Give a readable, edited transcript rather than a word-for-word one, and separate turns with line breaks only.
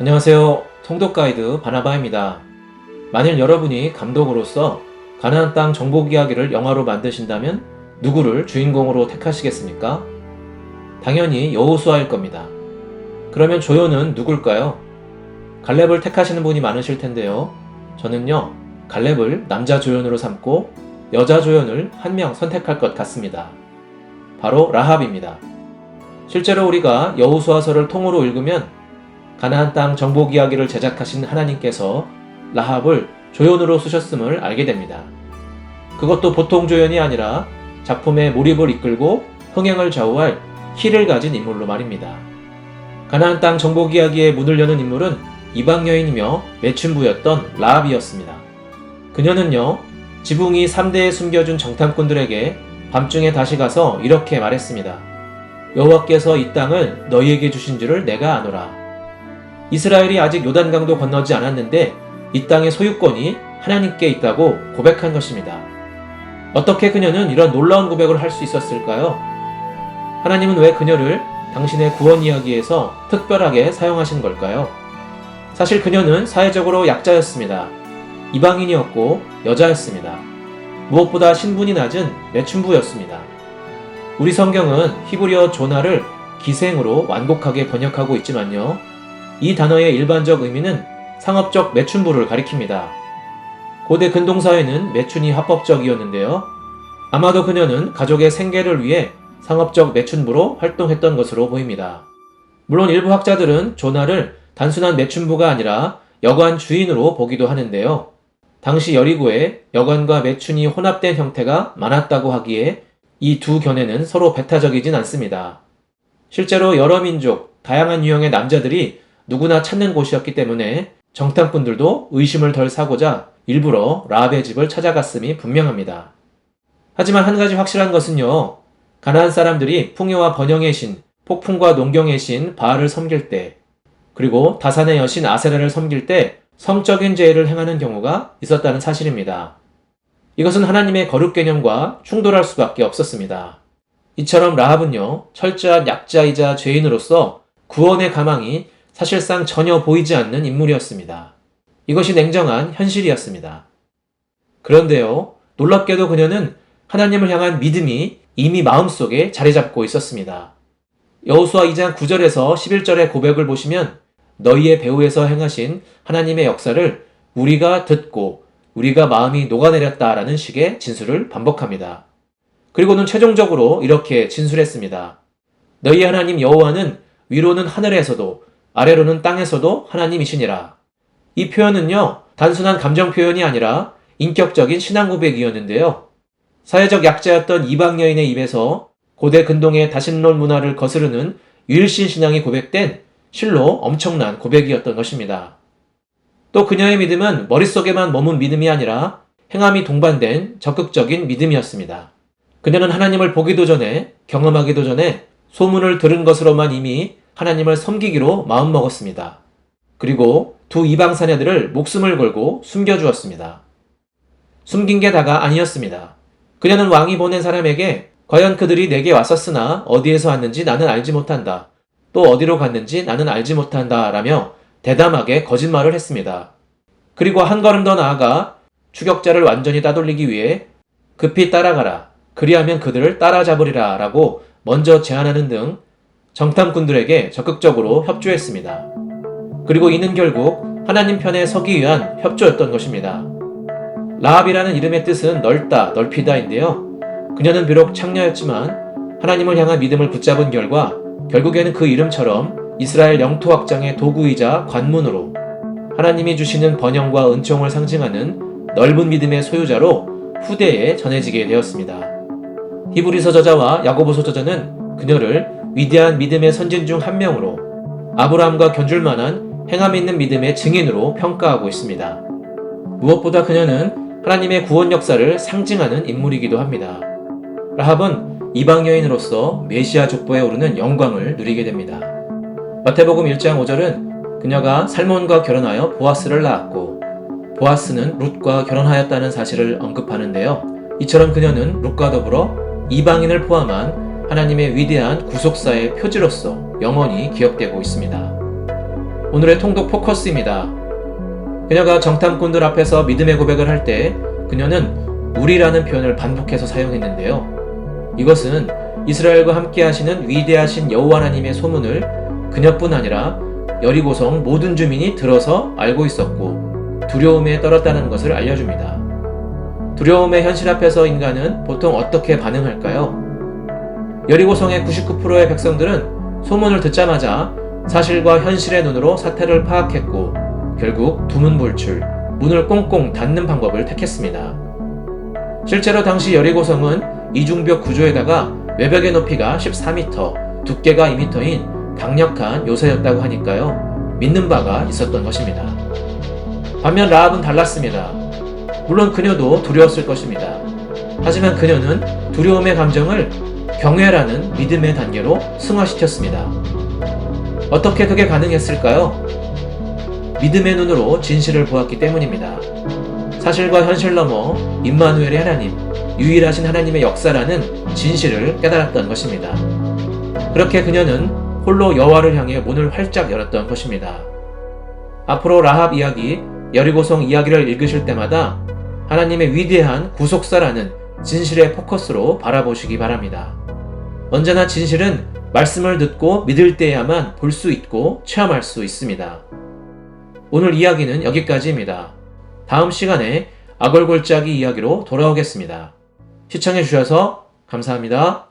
안녕하세요. 통독가이드 바나바입니다. 만일 여러분이 감독으로서 가나안 땅 정복 이야기를 영화로 만드신다면 누구를 주인공으로 택하시겠습니까? 당연히 여호수아일 겁니다. 그러면 조연은 누굴까요? 갈렙을 택하시는 분이 많으실 텐데요. 저는요, 갈렙을 남자 조연으로 삼고 여자 조연을 한 명 선택할 것 같습니다. 바로 라합입니다. 실제로 우리가 여호수아서를 통으로 읽으면 가나안 땅 정복 이야기를 제작하신 하나님께서 라합을 조연으로 쓰셨음을 알게 됩니다. 그것도 보통 조연이 아니라 작품의 몰입을 이끌고 흥행을 좌우할 키를 가진 인물로 말입니다. 가나안 땅 정복 이야기의 문을 여는 인물은 이방 여인이며 매춘부였던 라합이었습니다. 그녀는요, 지붕이 3대에 숨겨준 정탐꾼들에게 밤중에 다시 가서 이렇게 말했습니다. 여호와께서 이 땅을 너희에게 주신 줄을 내가 아노라. 이스라엘이 아직 요단강도 건너지 않았는데 이 땅의 소유권이 하나님께 있다고 고백한 것입니다. 어떻게 그녀는 이런 놀라운 고백을 할 수 있었을까요? 하나님은 왜 그녀를 당신의 구원 이야기에서 특별하게 사용하신 걸까요? 사실 그녀는 사회적으로 약자였습니다. 이방인이었고 여자였습니다. 무엇보다 신분이 낮은 매춘부였습니다. 우리 성경은 히브리어 조나를 기생으로 완곡하게 번역하고 있지만요. 이 단어의 일반적 의미는 상업적 매춘부를 가리킵니다. 고대 근동사회는 매춘이 합법적이었는데요. 아마도 그녀는 가족의 생계를 위해 상업적 매춘부로 활동했던 것으로 보입니다. 물론 일부 학자들은 조나를 단순한 매춘부가 아니라 여관 주인으로 보기도 하는데요. 당시 여리고에 여관과 매춘이 혼합된 형태가 많았다고 하기에 이 두 견해는 서로 배타적이진 않습니다. 실제로 여러 민족, 다양한 유형의 남자들이 누구나 찾는 곳이었기 때문에 정탐꾼들도 의심을 덜 사고자 일부러 라합의 집을 찾아갔음이 분명합니다. 하지만 한 가지 확실한 것은요, 가나안 사람들이 풍요와 번영의 신, 폭풍과 농경의 신 바알을 섬길 때, 그리고 다산의 여신 아세라를 섬길 때 성적인 죄를 행하는 경우가 있었다는 사실입니다. 이것은 하나님의 거룩 개념과 충돌할 수밖에 없었습니다. 이처럼 라합은요, 철저한 약자이자 죄인으로서 구원의 가망이 사실상 전혀 보이지 않는 인물이었습니다. 이것이 냉정한 현실이었습니다. 그런데요, 놀랍게도 그녀는 하나님을 향한 믿음이 이미 마음속에 자리 잡고 있었습니다. 여호수아 2장 9절에서 11절의 고백을 보시면 너희의 배후에서 행하신 하나님의 역사를 우리가 듣고 우리가 마음이 녹아내렸다라는 식의 진술을 반복합니다. 그리고는 최종적으로 이렇게 진술했습니다. 너희 하나님 여호와는 위로는 하늘에서도 아래로는 땅에서도 하나님이시니라. 이 표현은요, 단순한 감정 표현이 아니라 인격적인 신앙 고백이었는데요. 사회적 약자였던 이방 여인의 입에서 고대 근동의 다신론 문화를 거스르는 유일신 신앙이 고백된 실로 엄청난 고백이었던 것입니다. 또 그녀의 믿음은 머릿속에만 머문 믿음이 아니라 행함이 동반된 적극적인 믿음이었습니다. 그녀는 하나님을 보기도 전에, 경험하기도 전에 소문을 들은 것으로만 이미 하나님을 섬기기로 마음먹었습니다. 그리고 두 이방 사녀들을 목숨을 걸고 숨겨주었습니다. 숨긴 게 다가 아니었습니다. 그녀는 왕이 보낸 사람에게 과연 그들이 내게 왔었으나 어디에서 왔는지 나는 알지 못한다. 또 어디로 갔는지 나는 알지 못한다 라며 대담하게 거짓말을 했습니다. 그리고 한 걸음 더 나아가 추격자를 완전히 따돌리기 위해 급히 따라가라. 그리하면 그들을 따라잡으리라 라고 먼저 제안하는 등 정탐꾼들에게 적극적으로 협조했습니다. 그리고 이는 결국 하나님 편에 서기 위한 협조였던 것입니다. 라합이라는 이름의 뜻은 넓다, 넓히다인데요. 그녀는 비록 창녀였지만 하나님을 향한 믿음을 붙잡은 결과 결국에는 그 이름처럼 이스라엘 영토 확장의 도구이자 관문으로 하나님이 주시는 번영과 은총을 상징하는 넓은 믿음의 소유자로 후대에 전해지게 되었습니다. 히브리서 저자와 야고보서 저자는 그녀를 위대한 믿음의 선진 중 한 명으로 아브라함과 견줄 만한 행함 있는 믿음의 증인으로 평가하고 있습니다. 무엇보다 그녀는 하나님의 구원 역사를 상징하는 인물이기도 합니다. 라합은 이방 여인으로서 메시아 족보에 오르는 영광을 누리게 됩니다. 마태복음 1장 5절은 그녀가 살몬과 결혼하여 보아스를 낳았고 보아스는 룻과 결혼하였다는 사실을 언급하는데요. 이처럼 그녀는 룻과 더불어 이방인을 포함한 하나님의 위대한 구속사의 표지로서 영원히 기억되고 있습니다. 오늘의 통독 포커스입니다. 그녀가 정탐꾼들 앞에서 믿음의 고백을 할 때 그녀는 우리라는 표현을 반복해서 사용했는데요. 이것은 이스라엘과 함께 하시는 위대하신 여호와 하나님의 소문을 그녀뿐 아니라 여리고성 모든 주민이 들어서 알고 있었고 두려움에 떨었다는 것을 알려줍니다. 두려움의 현실 앞에서 인간은 보통 어떻게 반응할까요? 여리고성의 99%의 백성들은 소문을 듣자마자 사실과 현실의 눈으로 사태를 파악했고 결국 두문불출, 문을 꽁꽁 닫는 방법을 택했습니다. 실제로 당시 여리고성은 이중벽 구조에다가 외벽의 높이가 14m, 두께가 2m인 강력한 요새였다고 하니까요. 믿는 바가 있었던 것입니다. 반면 라합은 달랐습니다. 물론 그녀도 두려웠을 것입니다. 하지만 그녀는 두려움의 감정을 경외라는 믿음의 단계로 승화시켰습니다. 어떻게 그게 가능했을까요? 믿음의 눈으로 진실을 보았기 때문입니다. 사실과 현실 넘어 임마누엘의 하나님, 유일하신 하나님의 역사라는 진실을 깨달았던 것입니다. 그렇게 그녀는 홀로 여호와를 향해 문을 활짝 열었던 것입니다. 앞으로 라합 이야기, 여리고성 이야기를 읽으실 때마다 하나님의 위대한 구속사라는 진실의 포커스로 바라보시기 바랍니다. 언제나 진실은 말씀을 듣고 믿을 때야만 볼 수 있고 체험할 수 있습니다. 오늘 이야기는 여기까지입니다. 다음 시간에 아골골짜기 이야기로 돌아오겠습니다. 시청해주셔서 감사합니다.